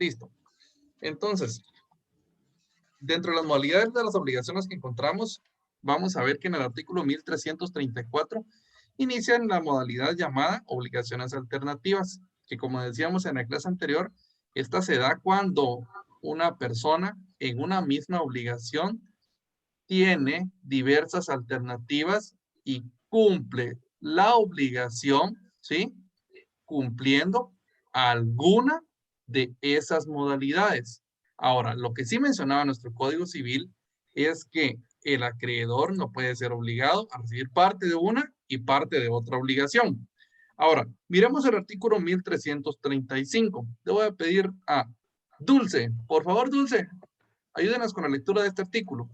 Listo. Entonces, dentro de las modalidades de las obligaciones que encontramos, vamos a ver que en el artículo 1334 inician la modalidad llamada obligaciones alternativas, que como decíamos en la clase anterior, esta se da cuando una persona en una misma obligación tiene diversas alternativas y cumple la obligación, ¿sí? Cumpliendo alguna de esas modalidades. Ahora, lo que sí mencionaba nuestro Código Civil es que el acreedor no puede ser obligado a recibir parte de una y parte de otra obligación. Ahora, miremos el artículo 1335. Le voy a pedir a Dulce, por favor, Dulce, ayúdenos con la lectura de este artículo.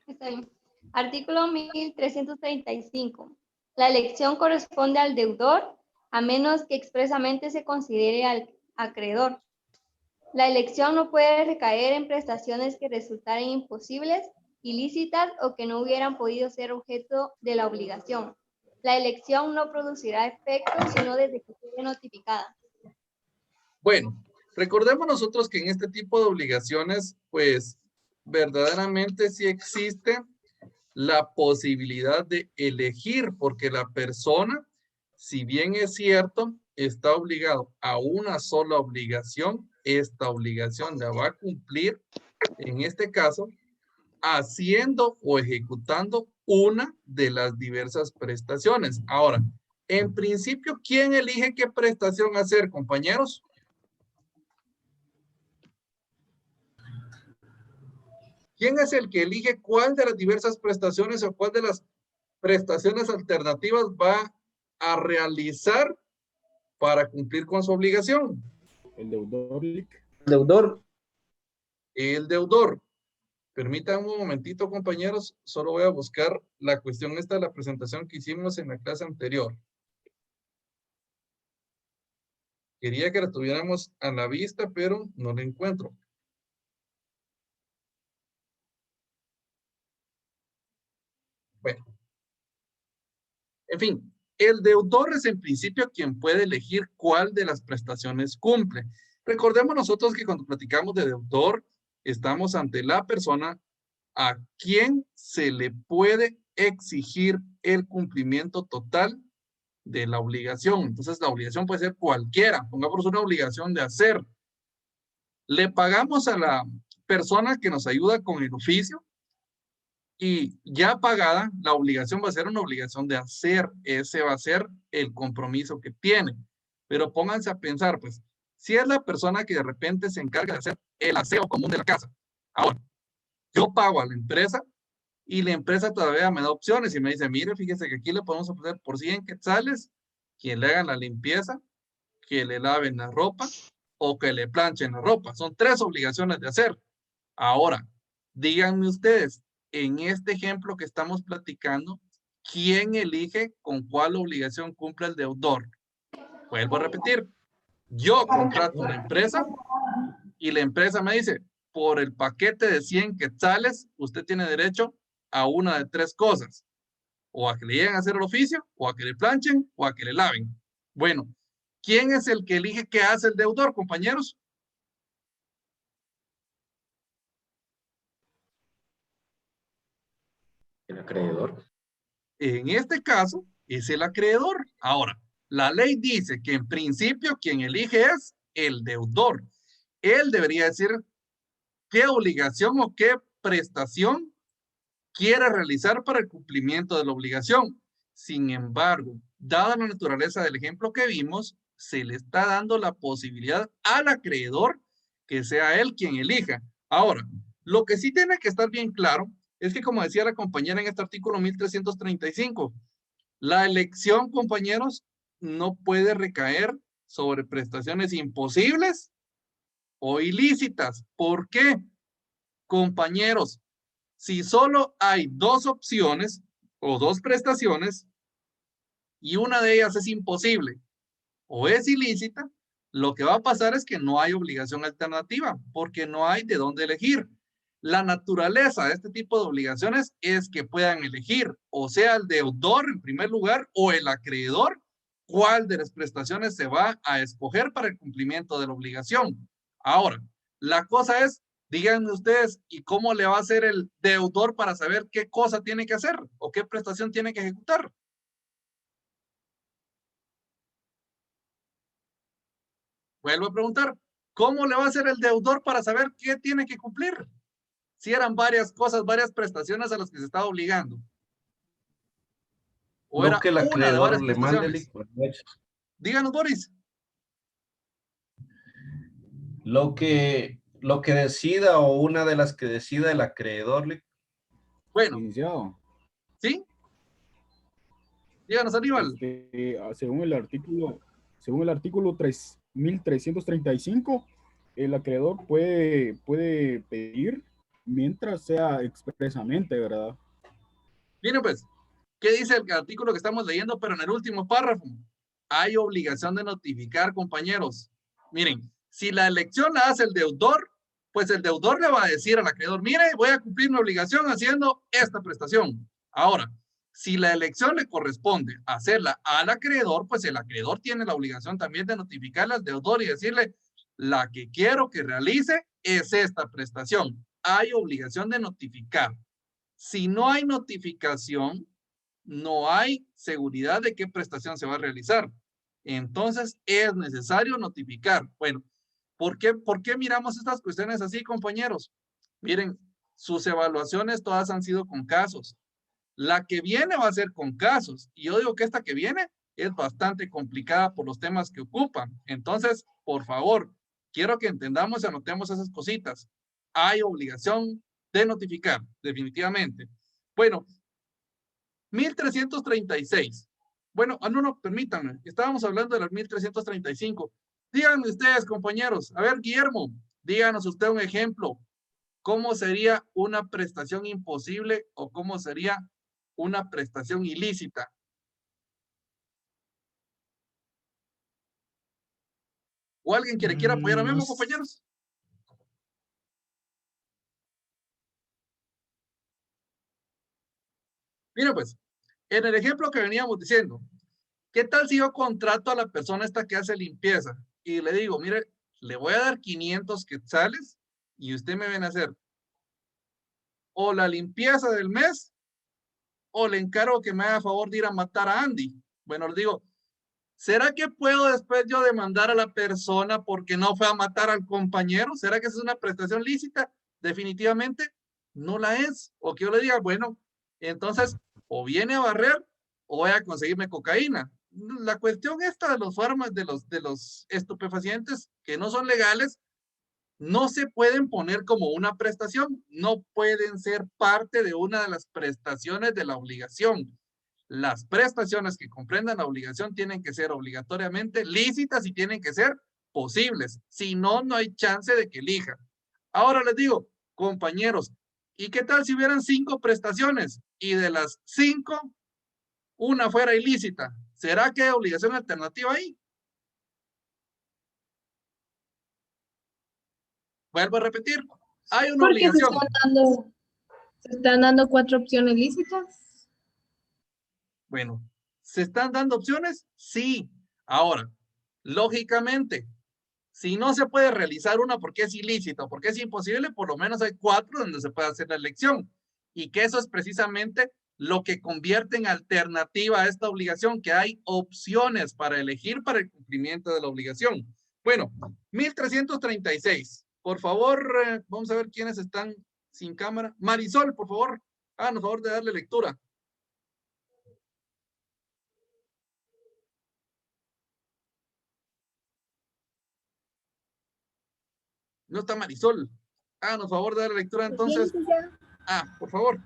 Está bien. Artículo 1335. La elección corresponde al deudor a menos que expresamente se considere al acreedor. La elección no puede recaer en prestaciones que resultaren imposibles, ilícitas o que no hubieran podido ser objeto de la obligación. La elección no producirá efectos sino desde que quede notificada. Bueno, recordemos nosotros que en este tipo de obligaciones, pues verdaderamente sí existe la posibilidad de elegir, porque la persona, si bien es cierto, está obligado a una sola obligación, esta obligación la va a cumplir, en este caso, haciendo o ejecutando una de las diversas prestaciones. Ahora, en principio, ¿quién elige qué prestación hacer, compañeros? ¿Quién es el que elige cuál de las diversas prestaciones o cuál de las prestaciones alternativas va a realizar para cumplir con su obligación? El deudor. El deudor. El deudor. Permítanme un momentito, compañeros. Solo voy a buscar la cuestión esta de la presentación que hicimos en la clase anterior. Quería que la tuviéramos a la vista, pero no la encuentro. Bueno. En fin, el deudor es en principio quien puede elegir cuál de las prestaciones cumple. Recordemos nosotros que cuando platicamos de deudor, estamos ante la persona a quien se le puede exigir el cumplimiento total de la obligación. Entonces, la obligación puede ser cualquiera. Pongamos una obligación de hacer. Le pagamos a la persona que nos ayuda con el oficio y ya pagada, la obligación va a ser una obligación de hacer. Ese va a ser el compromiso que tiene. Pero pónganse a pensar, pues, si es la persona que de repente se encarga de hacer el aseo común de la casa. Ahora, yo pago a la empresa y la empresa todavía me da opciones y me dice, mire, fíjese que aquí le podemos ofrecer por 100 quetzales que le hagan la limpieza, que le laven la ropa o que le planchen la ropa. Son 3 obligaciones de hacer. Ahora, díganme ustedes, en este ejemplo que estamos platicando, ¿quién elige con cuál obligación cumple el deudor? Vuelvo a repetir. Yo contrato una empresa y la empresa me dice, por el paquete de 100 quetzales, usted tiene derecho a una de 3 cosas. O a que le lleguen a hacer el oficio, o a que le planchen, o a que le laven. Bueno, ¿quién es el que elige qué hace el deudor, compañeros? El acreedor. En este caso, es el acreedor. Ahora, la ley dice que en principio quien elige es el deudor. Él debería decir qué obligación o qué prestación quiere realizar para el cumplimiento de la obligación. Sin embargo, dada la naturaleza del ejemplo que vimos, se le está dando la posibilidad al acreedor que sea él quien elija. Ahora, lo que sí tiene que estar bien claro es que, como decía la compañera en este artículo 1335, la elección, compañeros, no puede recaer sobre prestaciones imposibles o ilícitas. ¿Por qué? Compañeros, si solo hay 2 opciones o 2 prestaciones y una de ellas es imposible o es ilícita, lo que va a pasar es que no hay obligación alternativa porque no hay de dónde elegir. La naturaleza de este tipo de obligaciones es que puedan elegir o sea el deudor en primer lugar o el acreedor cuál de las prestaciones se va a escoger para el cumplimiento de la obligación. Ahora, la cosa es, díganme ustedes, ¿y cómo le va a hacer el deudor para saber qué cosa tiene que hacer o qué prestación tiene que ejecutar? Vuelvo a preguntar, ¿cómo le va a hacer el deudor para saber qué tiene que cumplir? Si eran varias cosas, varias prestaciones a las que se estaba obligando. O Lo era que el una de varias acreedor le mande el prestaciones. Díganos, Boris. lo que decida o una de las que decida el acreedor. Bueno, Iniciado. ¿sí? Díganos, Aníbal. Según el artículo 3335, el acreedor puede pedir mientras sea expresamente, ¿verdad? Miren pues, ¿qué dice el artículo que estamos leyendo? Pero en el último párrafo, hay obligación de notificar, compañeros. Miren, si la elección la hace el deudor, pues el deudor le va a decir al acreedor, mire, voy a cumplir mi obligación haciendo esta prestación. Ahora, si la elección le corresponde hacerla al acreedor, pues el acreedor tiene la obligación también de notificarle al deudor y decirle, la que quiero que realice es esta prestación. Hay obligación de notificar. Si no hay notificación, no hay seguridad de qué prestación se va a realizar. Entonces, es necesario notificar. Bueno, ¿por qué miramos estas cuestiones así, compañeros? Miren, sus evaluaciones todas han sido con casos. La que viene va a ser con casos. Y yo digo que esta que viene es bastante complicada por los temas que ocupan. Entonces, por favor, quiero que entendamos y anotemos esas cositas. Hay obligación de notificar, definitivamente. Bueno, 1336. Bueno, no, permítanme. Estábamos hablando de las 1335. Díganme ustedes, compañeros. A ver, Guillermo, díganos usted un ejemplo. ¿Cómo sería una prestación imposible o cómo sería una prestación ilícita? ¿O alguien que le quiera apoyar a Memo, compañeros? Mira, pues, en el ejemplo que veníamos diciendo, ¿qué tal si yo contrato a la persona esta que hace limpieza y le digo, mire, le voy a dar 500 quetzales y usted me viene a hacer o la limpieza del mes o le encargo que me haga favor de ir a matar a Andy? Bueno, le digo, ¿será que puedo después yo demandar a la persona porque no fue a matar al compañero? ¿Será que esa es una prestación lícita? Definitivamente no la es. O que yo le diga, bueno, entonces o viene a barrer o voy a conseguirme cocaína. La cuestión esta de los fármacos, de los estupefacientes que no son legales, no se pueden poner como una prestación, no pueden ser parte de una de las prestaciones de la obligación. Las prestaciones que comprendan la obligación tienen que ser obligatoriamente lícitas y tienen que ser posibles. Si no, no hay chance de que elija. Ahora les digo, compañeros, ¿y qué tal si hubieran 5 prestaciones y de las 5, una fuera ilícita? ¿Será que hay obligación alternativa ahí? Vuelvo a repetir, hay una Porque obligación. se están dando 4 opciones lícitas. Bueno, ¿se están dando opciones? Sí. Ahora, lógicamente, si no se puede realizar una porque es ilícita o porque es imposible, por lo menos hay 4 donde se puede hacer la elección. Y que eso es precisamente lo que convierte en alternativa a esta obligación, que hay opciones para elegir para el cumplimiento de la obligación. Bueno, 1336. Por favor, vamos a ver quiénes están sin cámara. Marisol, por favor, háganos favor de darle lectura. No está Marisol. Háganos favor de dar lectura entonces. Por favor.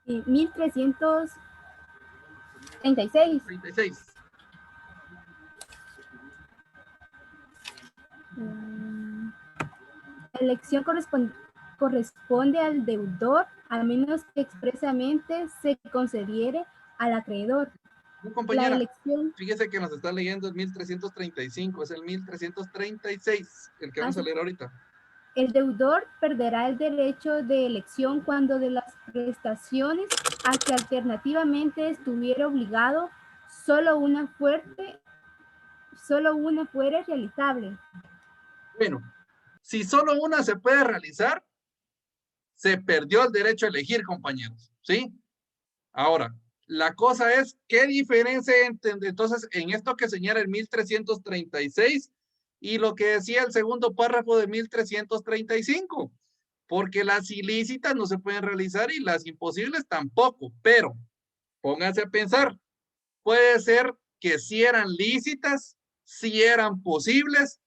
1336. 36. La elección corresponde al deudor, a menos que expresamente se concediere al acreedor. Compañera, la elección, fíjese que nos está leyendo el 1335, es el 1336, el que vamos a leer ahorita. El deudor perderá el derecho de elección cuando de las prestaciones a que alternativamente estuviera obligado solo una fuera realizable. Bueno, si solo una se puede realizar, se perdió el derecho a elegir, compañeros, ¿sí? Ahora, la cosa es, ¿qué diferencia hay entonces en esto que señala el 1336 y lo que decía el segundo párrafo de 1335? Porque las ilícitas no se pueden realizar y las imposibles tampoco, pero pónganse a pensar, puede ser que sí eran lícitas, sí eran posibles,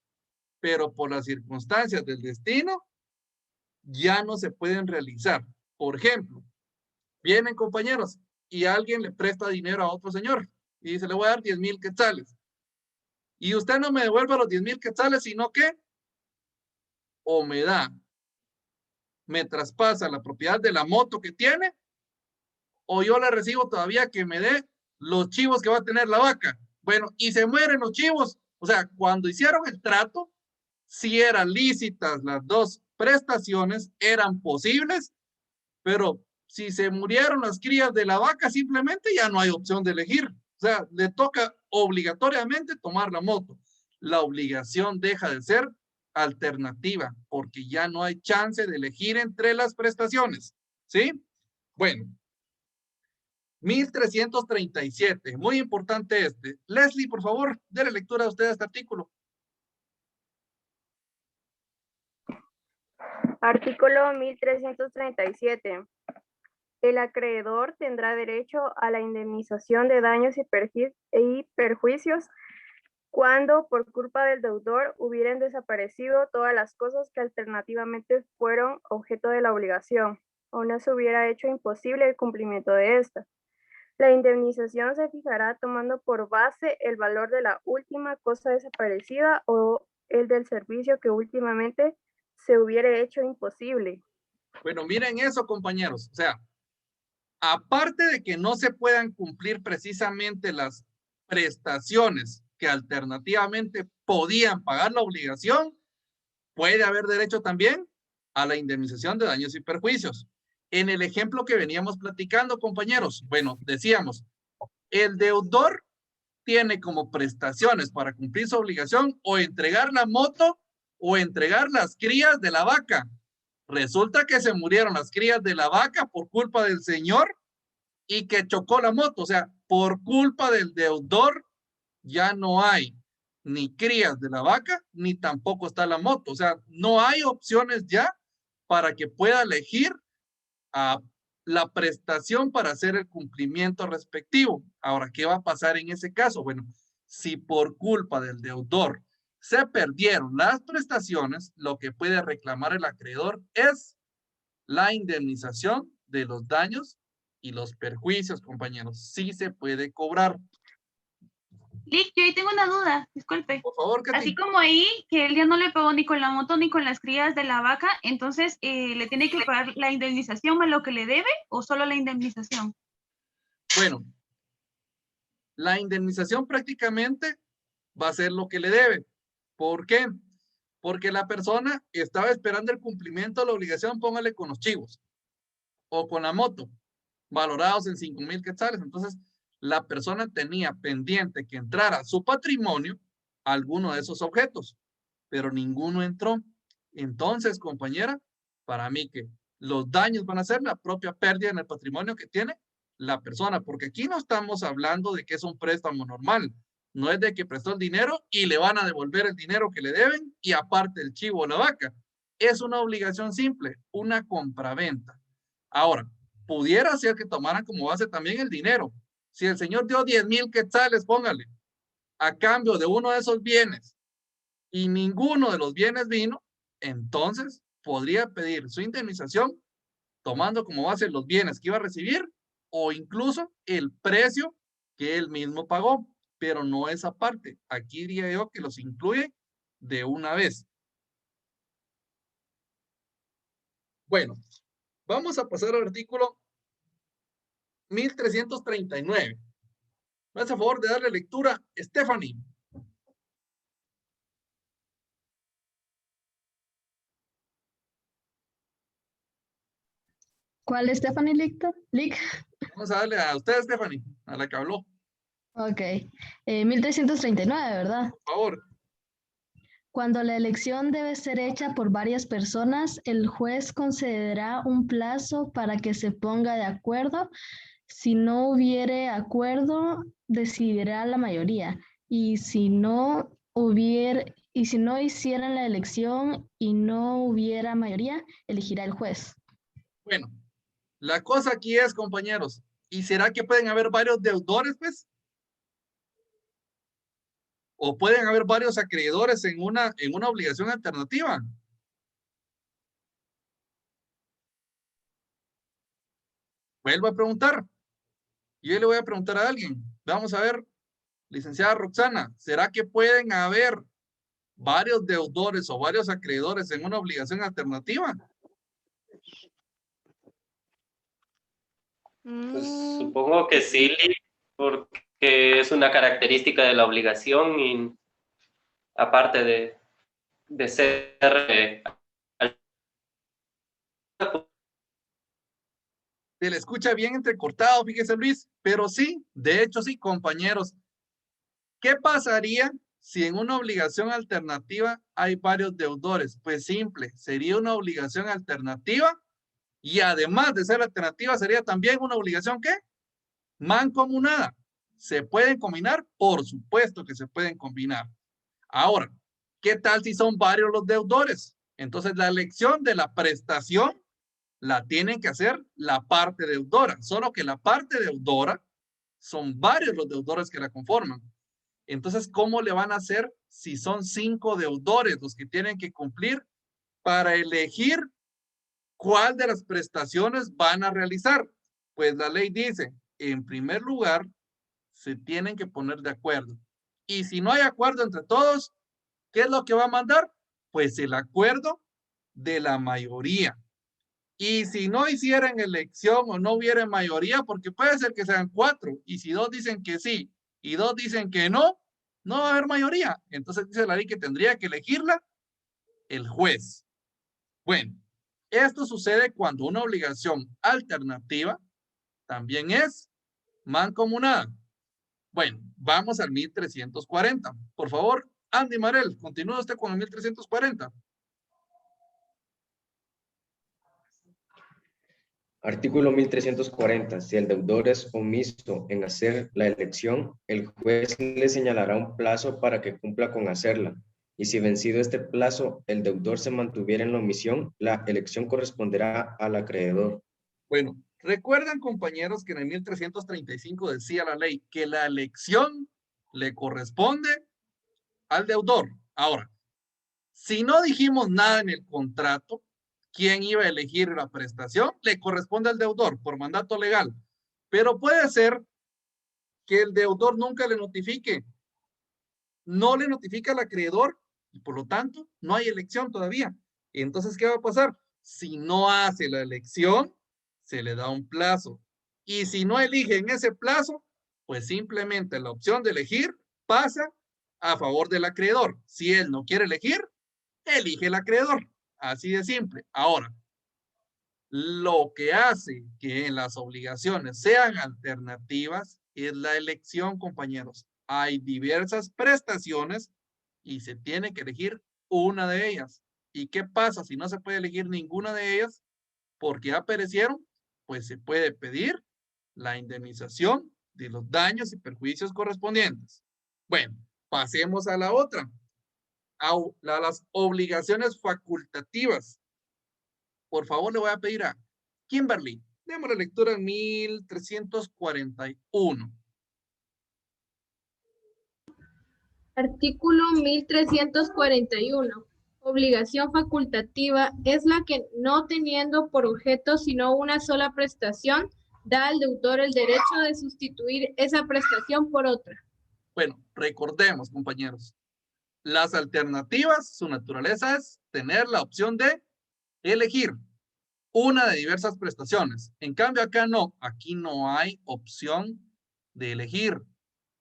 pero por las circunstancias del destino ya no se pueden realizar. Por ejemplo, vienen compañeros y alguien le presta dinero a otro señor y dice, le voy a dar 10,000 quetzales. Y usted no me devuelve los 10,000 quetzales, sino que o me traspasa la propiedad de la moto que tiene, o yo le recibo todavía que me dé los chivos que va a tener la vaca. Bueno, y se mueren los chivos. O sea, cuando hicieron el trato, si eran lícitas las dos prestaciones, eran posibles, pero si se murieron las crías de la vaca, simplemente ya no hay opción de elegir. O sea, le toca obligatoriamente tomar la moto. La obligación deja de ser alternativa porque ya no hay chance de elegir entre las prestaciones. ¿Sí? Bueno, 1337, muy importante este. Leslie, por favor, déle lectura a usted a este artículo. Artículo 1337. El acreedor tendrá derecho a la indemnización de daños y perjuicios cuando por culpa del deudor hubieran desaparecido todas las cosas que alternativamente fueron objeto de la obligación o no se hubiera hecho imposible el cumplimiento de esta. La indemnización se fijará tomando por base el valor de la última cosa desaparecida o el del servicio que últimamente se hubiera hecho imposible. Bueno, miren eso, compañeros. O sea, aparte de que no se puedan cumplir precisamente las prestaciones que alternativamente podían pagar la obligación, puede haber derecho también a la indemnización de daños y perjuicios. En el ejemplo que veníamos platicando, compañeros, bueno, decíamos, el deudor tiene como prestaciones para cumplir su obligación o entregar la moto o entregar las crías de la vaca. Resulta que se murieron las crías de la vaca por culpa del señor y que chocó la moto. O sea, por culpa del deudor ya no hay ni crías de la vaca, ni tampoco está la moto. O sea, no hay opciones ya para que pueda elegir a la prestación para hacer el cumplimiento respectivo. Ahora, ¿qué va a pasar en ese caso? Bueno, si por culpa del deudor se perdieron las prestaciones, lo que puede reclamar el acreedor es la indemnización de los daños y los perjuicios, compañeros. Sí se puede cobrar. Lick, yo ahí tengo una duda, disculpe. Por favor, Katy. Así como ahí, que él ya no le pagó ni con la moto ni con las crías de la vaca, entonces, ¿le tiene que pagar la indemnización a lo que le debe o solo la indemnización? Bueno, la indemnización prácticamente va a ser lo que le debe. ¿Por qué? Porque la persona estaba esperando el cumplimiento de la obligación, póngale con los chivos o con la moto, valorados en 5,000 quetzales. Entonces, la persona tenía pendiente que entrara a su patrimonio alguno de esos objetos, pero ninguno entró. Entonces, compañera, para mí que los daños van a ser la propia pérdida en el patrimonio que tiene la persona, porque aquí no estamos hablando de que es un préstamo normal, no es de que prestó el dinero y le van a devolver el dinero que le deben y aparte el chivo o la vaca. Es una obligación simple, una compraventa. Ahora, pudiera ser que tomaran como base también el dinero. Si el señor dio 10,000 quetzales, póngale, a cambio de uno de esos bienes y ninguno de los bienes vino, entonces podría pedir su indemnización tomando como base los bienes que iba a recibir o incluso el precio que él mismo pagó, pero no esa parte. Aquí diría yo que los incluye de una vez. Bueno, vamos a pasar al artículo 1339. ¿Me hace favor de darle lectura, Stephanie? ¿Cuál Stephanie Lick? Vamos a darle a usted, Stephanie, a la que habló. Ok. 1339, ¿verdad? Por favor. Cuando la elección debe ser hecha por varias personas, el juez concederá un plazo para que se ponga de acuerdo. Si no hubiere acuerdo, decidirá la mayoría. Y si no hicieran la elección y no hubiera mayoría, elegirá el juez. Bueno, la cosa aquí es, compañeros, ¿y será que pueden haber varios deudores, pues? ¿O pueden haber varios acreedores en una obligación alternativa? Vuelvo a preguntar. Yo le voy a preguntar a alguien. Vamos a ver, licenciada Roxana, ¿será que pueden haber varios deudores o varios acreedores en una obligación alternativa? Pues, supongo que sí, porque es una característica de la obligación y aparte de ser Se le escucha bien entrecortado, fíjese Luis, pero sí, de hecho sí, compañeros. ¿Qué pasaría si en una obligación alternativa hay varios deudores? Pues simple, sería una obligación alternativa y además de ser alternativa sería también una obligación ¿qué? Mancomunada. ¿Se pueden combinar? Por supuesto que se pueden combinar. Ahora, ¿qué tal si son varios los deudores? Entonces la elección de la prestación la tienen que hacer la parte deudora, solo que la parte deudora son varios los deudores que la conforman. Entonces, ¿cómo le van a hacer si son 5 deudores los que tienen que cumplir para elegir cuál de las prestaciones van a realizar? Pues la ley dice, en primer lugar, se tienen que poner de acuerdo. Y si no hay acuerdo entre todos, ¿qué es lo que va a mandar? Pues el acuerdo de la mayoría. Y si no hicieran elección o no hubiera mayoría, porque puede ser que sean 4, y si 2 dicen que sí y 2 dicen que no, no va a haber mayoría. Entonces dice la ley que tendría que elegirla el juez. Bueno, esto sucede cuando una obligación alternativa también es mancomunada. Bueno, vamos al 1340. Por favor, Andy Marel, continúa usted con el 1340. Artículo 1340. Si el deudor es omiso en hacer la elección, el juez le señalará un plazo para que cumpla con hacerla. Y si vencido este plazo, el deudor se mantuviera en la omisión, la elección corresponderá al acreedor. Bueno, recuerdan, compañeros, que en el 1335 decía la ley que la elección le corresponde al deudor. Ahora, si no dijimos nada en el contrato, quién iba a elegir la prestación, le corresponde al deudor por mandato legal. Pero puede ser que el deudor nunca le notifique. No le notifica al acreedor y por lo tanto no hay elección todavía. Entonces, ¿qué va a pasar? Si no hace la elección, se le da un plazo. Y si no elige en ese plazo, pues simplemente la opción de elegir pasa a favor del acreedor. Si él no quiere elegir, elige el acreedor. Así de simple. Ahora, lo que hace que las obligaciones sean alternativas es la elección, compañeros. Hay diversas prestaciones y se tiene que elegir una de ellas. ¿Y qué pasa si no se puede elegir ninguna de ellas? Porque ya perecieron, pues se puede pedir la indemnización de los daños y perjuicios correspondientes. Bueno, pasemos a la otra. A las obligaciones facultativas. Por favor, le voy a pedir a Kimberly, demos la lectura en 1341. Artículo 1341. Obligación facultativa es la que, no teniendo por objeto sino una sola prestación, da al deudor el derecho de sustituir esa prestación por otra. Bueno, recordemos, compañeros, las alternativas, su naturaleza es tener la opción de elegir una de diversas prestaciones. En cambio, acá no, aquí no hay opción de elegir.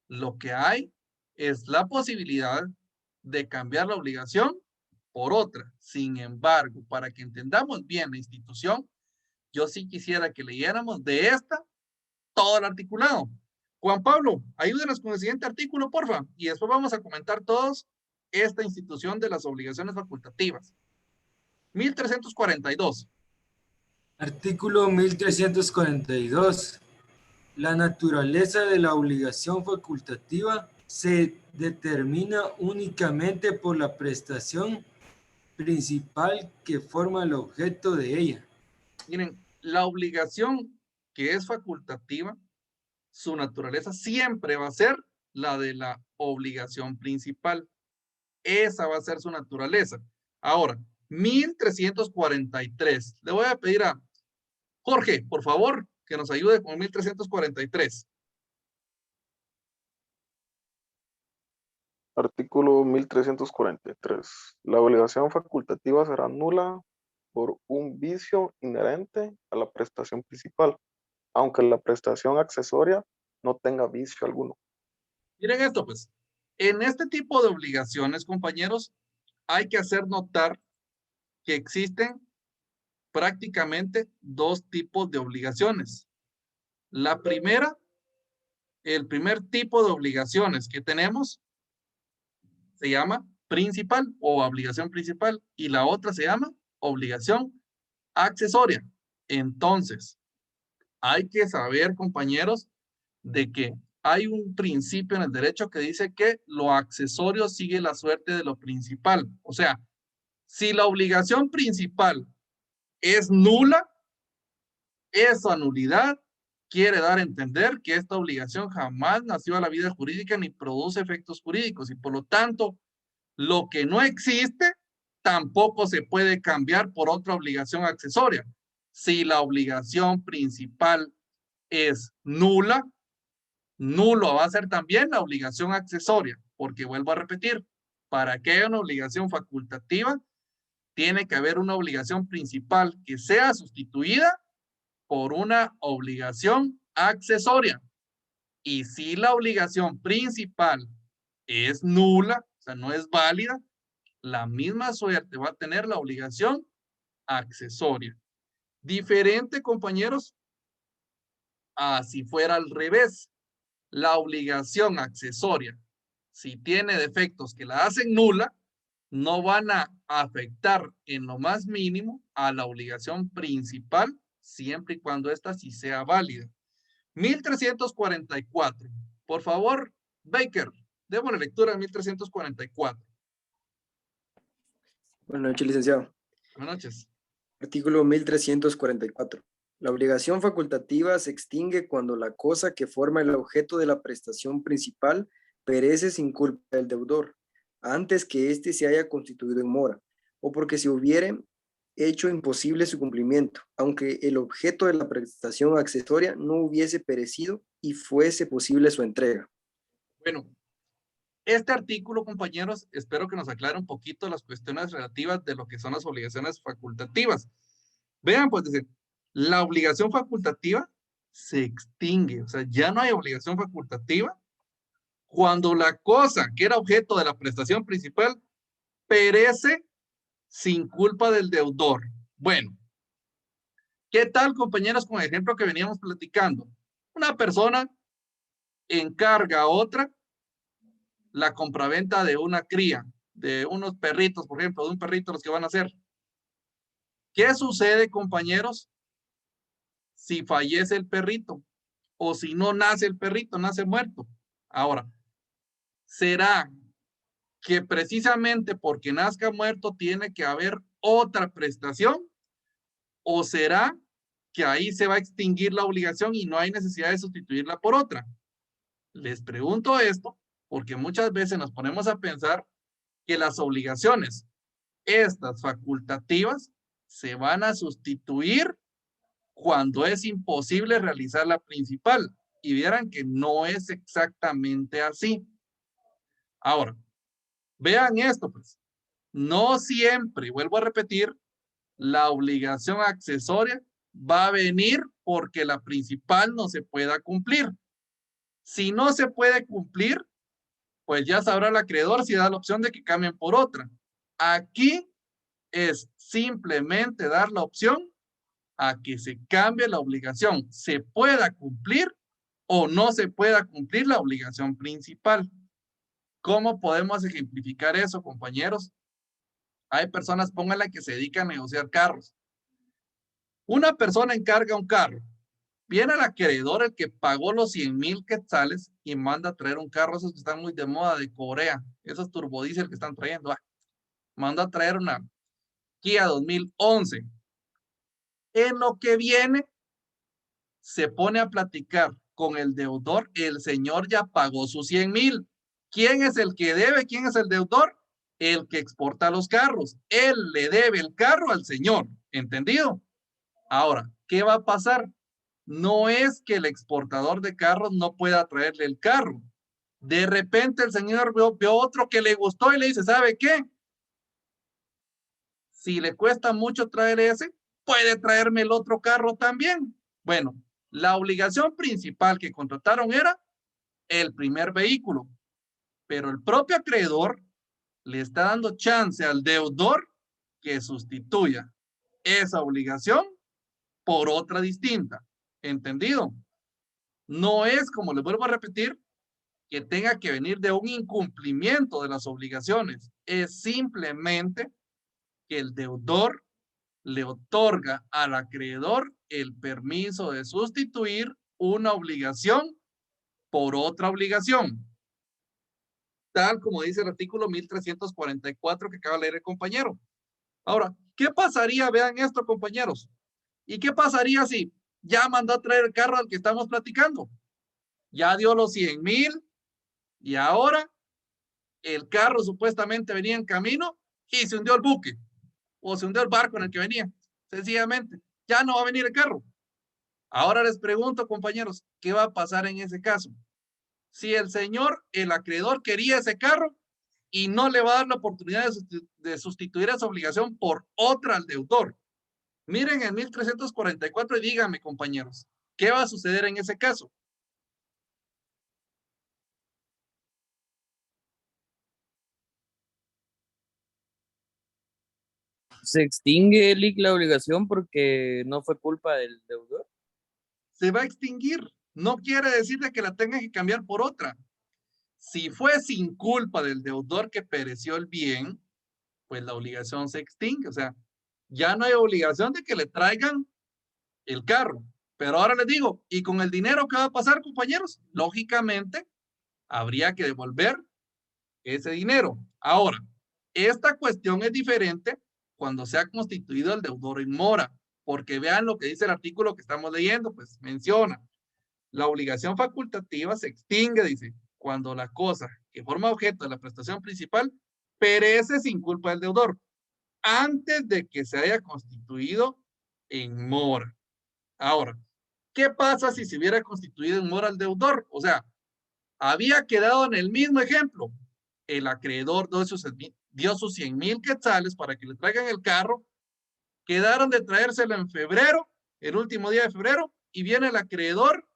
Lo que hay es la posibilidad de cambiar la obligación por otra. Sin embargo, para que entendamos bien la institución, yo sí quisiera que leyéramos de esta todo el articulado. Juan Pablo, ayúdenos con el siguiente artículo, porfa. Y después vamos a comentar todos esta institución de las obligaciones facultativas. 1342. Artículo 1342. La naturaleza de la obligación facultativa se determina únicamente por la prestación principal que forma el objeto de ella. Miren, la obligación que es facultativa, su naturaleza siempre va a ser la de la obligación principal. Esa va a ser su naturaleza. Ahora, 1343. Le voy a pedir a Jorge, por favor, que nos ayude con 1343. Artículo 1343. La obligación facultativa será nula por un vicio inherente a la prestación principal, aunque la prestación accesoria no tenga vicio alguno. Miren esto, pues. En este tipo de obligaciones, compañeros, hay que hacer notar que existen prácticamente dos tipos de obligaciones. La primera, el primer tipo de obligaciones que tenemos se llama principal o obligación principal y la otra se llama obligación accesoria. Entonces, hay que saber, compañeros, de que hay un principio en el derecho que dice que lo accesorio sigue la suerte de lo principal. O sea, si la obligación principal es nula, esa nulidad quiere dar a entender que esta obligación jamás nació a la vida jurídica ni produce efectos jurídicos y por lo tanto, lo que no existe tampoco se puede cambiar por otra obligación accesoria. Si la obligación principal es nula, nulo va a ser también la obligación accesoria, porque vuelvo a repetir, para que haya una obligación facultativa, tiene que haber una obligación principal que sea sustituida por una obligación accesoria. Y si la obligación principal es nula, o sea, no es válida, la misma suerte va a tener la obligación accesoria. Diferente, compañeros, a si fuera al revés. La obligación accesoria, si tiene defectos que la hacen nula, no van a afectar en lo más mínimo a la obligación principal, siempre y cuando ésta sí sea válida. 1344. Por favor, Baker, démosle lectura a 1344. Buenas noches, licenciado. Buenas noches. Artículo 1344. La obligación facultativa se extingue cuando la cosa que forma el objeto de la prestación principal perece sin culpa del deudor, antes que éste se haya constituido en mora, o porque se hubiere hecho imposible su cumplimiento, aunque el objeto de la prestación accesoria no hubiese perecido y fuese posible su entrega. Bueno, este artículo, compañeros, espero que nos aclare un poquito las cuestiones relativas de lo que son las obligaciones facultativas. Vean, pues, dice, la obligación facultativa se extingue, o sea, ya no hay obligación facultativa cuando la cosa que era objeto de la prestación principal perece sin culpa del deudor. Bueno, ¿qué tal, compañeros, con el ejemplo que veníamos platicando? Una persona encarga a otra la compraventa de una cría, de unos perritos, por ejemplo, de un perrito los que van a hacer. ¿Qué sucede, compañeros, si fallece el perrito? O si no nace el perrito, nace muerto. Ahora, ¿será que precisamente porque nazca muerto tiene que haber otra prestación? ¿O será que ahí se va a extinguir la obligación y no hay necesidad de sustituirla por otra? Les pregunto esto porque muchas veces nos ponemos a pensar que las obligaciones, estas facultativas, se van a sustituir cuando es imposible realizar la principal. Y vieran que no es exactamente así. Ahora, vean esto, pues. No siempre, vuelvo a repetir, la obligación accesoria va a venir porque la principal no se pueda cumplir. Si no se puede cumplir, pues ya sabrá el acreedor si da la opción de que cambien por otra. Aquí es simplemente dar la opción a que se cambie la obligación, se pueda cumplir o no se pueda cumplir la obligación principal. ¿Cómo podemos ejemplificar eso, compañeros? Hay personas, pónganla, que se dedican a negociar carros. Una persona encarga un carro. Viene el acreedor, el que pagó los 100,000 quetzales, y manda a traer un carro, esos que están muy de moda, de Corea, esos turbodiesel que están trayendo. Manda a traer una Kia 2011. En lo que viene, se pone a platicar con el deudor. El señor ya pagó sus 100,000. ¿Quién es el que debe? ¿Quién es el deudor? El que exporta los carros. Él le debe el carro al señor. ¿Entendido? Ahora, ¿qué va a pasar? No es que el exportador de carros no pueda traerle el carro. De repente el señor vio otro que le gustó y le dice, ¿sabe qué? Si le cuesta mucho traer ese, puede traerme el otro carro también. Bueno, la obligación principal que contrataron era el primer vehículo, pero el propio acreedor le está dando chance al deudor que sustituya esa obligación por otra distinta. ¿Entendido? No es, como les vuelvo a repetir, que tenga que venir de un incumplimiento de las obligaciones. Es simplemente que el deudor le otorga al acreedor el permiso de sustituir una obligación por otra obligación. Tal como dice el artículo 1344 que acaba de leer el compañero. Ahora, ¿qué pasaría? Vean esto, compañeros. ¿Y qué pasaría si ya mandó a traer el carro al que estamos platicando? Ya dio los 100,000 y ahora el carro supuestamente venía en camino y se hundió el buque o se hundió el barco en el que venía. Sencillamente, ya no va a venir el carro. Ahora les pregunto, compañeros, ¿qué va a pasar en ese caso? Si el señor, el acreedor, quería ese carro y no le va a dar la oportunidad de sustituir esa obligación por otra al deudor. Miren el 1344 y díganme, compañeros, ¿qué va a suceder en ese caso? ¿Se extingue, Lick, la obligación porque no fue culpa del deudor? Se va a extinguir. No quiere decir de que la tengan que cambiar por otra. Si fue sin culpa del deudor que pereció el bien, pues la obligación se extingue. O sea, ya no hay obligación de que le traigan el carro. Pero ahora les digo, ¿y con el dinero qué va a pasar, compañeros? Lógicamente, habría que devolver ese dinero. Ahora, esta cuestión es diferente cuando se ha constituido el deudor en mora, porque vean lo que dice el artículo que estamos leyendo, pues menciona, la obligación facultativa se extingue, dice, cuando la cosa que forma objeto de la prestación principal perece sin culpa del deudor, antes de que se haya constituido en mora. Ahora, ¿qué pasa si se hubiera constituido en mora el deudor? O sea, había quedado en el mismo ejemplo. El acreedor dio sus 100,000 quetzales para que le traigan el carro. Quedaron de traérselo en febrero, el último día de febrero, y viene el acreedor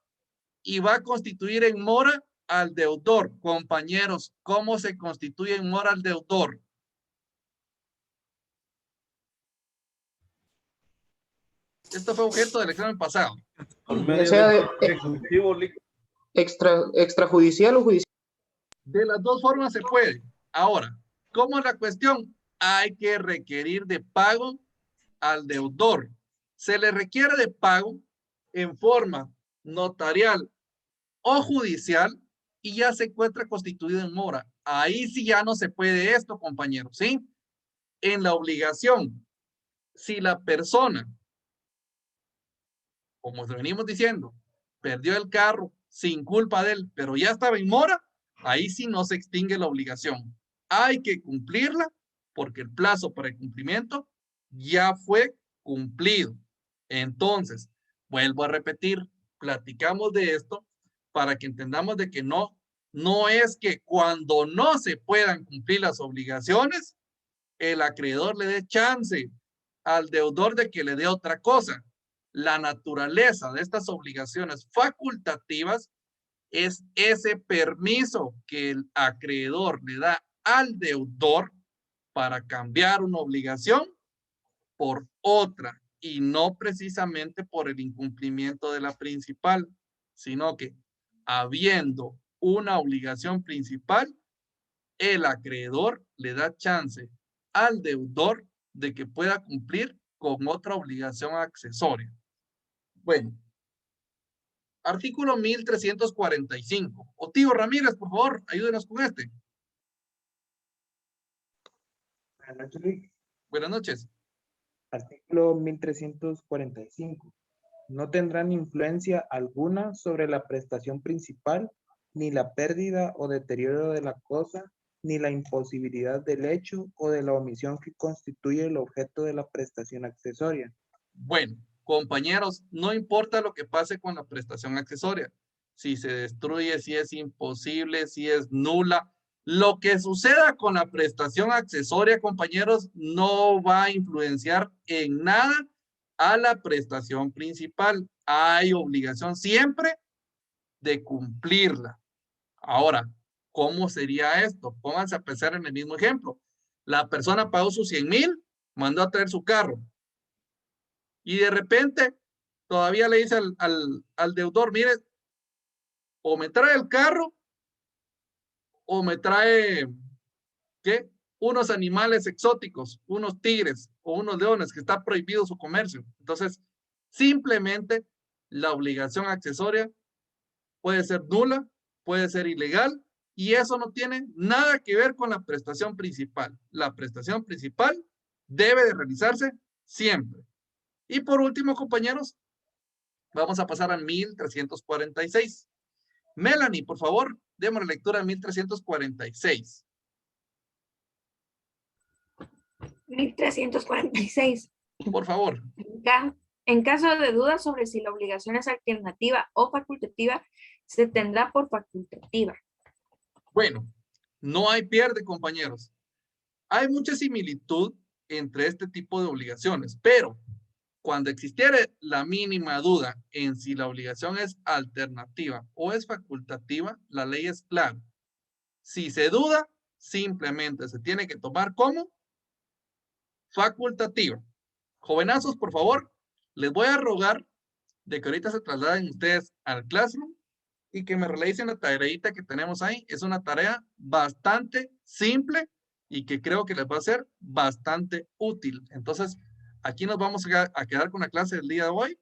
y va a constituir en mora al deudor. Compañeros, ¿cómo se constituye en mora al deudor? Esto fue objeto del examen pasado. Por medio de ejecutivo, extrajudicial o judicial. De las dos formas se puede. Ahora, ¿cómo es la cuestión? Hay que requerir de pago al deudor. Se le requiere de pago en forma notarial o judicial y ya se encuentra constituido en mora. Ahí sí ya no se puede esto, compañeros, ¿sí? En la obligación, si la persona, como venimos diciendo, perdió el carro sin culpa de él, pero ya estaba en mora, ahí sí no se extingue la obligación. Hay que cumplirla porque el plazo para el cumplimiento ya fue cumplido. Entonces, vuelvo a repetir, platicamos de esto para que entendamos de que no es que cuando no se puedan cumplir las obligaciones, el acreedor le dé chance al deudor de que le dé otra cosa. La naturaleza de estas obligaciones facultativas es ese permiso que el acreedor le da al deudor para cambiar una obligación por otra y no precisamente por el incumplimiento de la principal, sino que habiendo una obligación principal, el acreedor le da chance al deudor de que pueda cumplir con otra obligación accesoria. Bueno, artículo 1345. Otío Ramírez, por favor, ayúdenos con este. Buenas noches, Luis. Buenas noches. Artículo 1345. No tendrán influencia alguna sobre la prestación principal, ni la pérdida o deterioro de la cosa, ni la imposibilidad del hecho o de la omisión que constituye el objeto de la prestación accesoria. Bueno, compañeros, no importa lo que pase con la prestación accesoria. Si se destruye, si es imposible, si es nula. Lo que suceda con la prestación accesoria, compañeros, no va a influenciar en nada a la prestación principal. Hay obligación siempre de cumplirla. Ahora, ¿cómo sería esto? Pónganse a pensar en el mismo ejemplo. La persona pagó sus 100,000, mandó a traer su carro. Y de repente, todavía le dice al deudor, mire, o me trae el carro, o me trae, ¿qué? Unos animales exóticos, unos tigres o unos leones, que está prohibido su comercio. Entonces, simplemente la obligación accesoria puede ser nula, puede ser ilegal, y eso no tiene nada que ver con la prestación principal. La prestación principal debe de realizarse siempre. Y por último, compañeros, vamos a pasar al 1346. Melanie, por favor, démosle lectura al 1346. 1346. Por favor. En caso de duda sobre si la obligación es alternativa o facultativa, se tendrá por facultativa. Bueno, no hay pierde, compañeros. Hay mucha similitud entre este tipo de obligaciones, pero cuando existiera la mínima duda en si la obligación es alternativa o es facultativa, la ley es clara. Si se duda, simplemente se tiene que tomar como facultativa. Jovenazos, por favor, les voy a rogar de que ahorita se trasladen ustedes al Classroom y que me realicen la tareita que tenemos ahí. Es una tarea bastante simple y que creo que les va a ser bastante útil. Entonces, aquí nos vamos a quedar con la clase del día de hoy.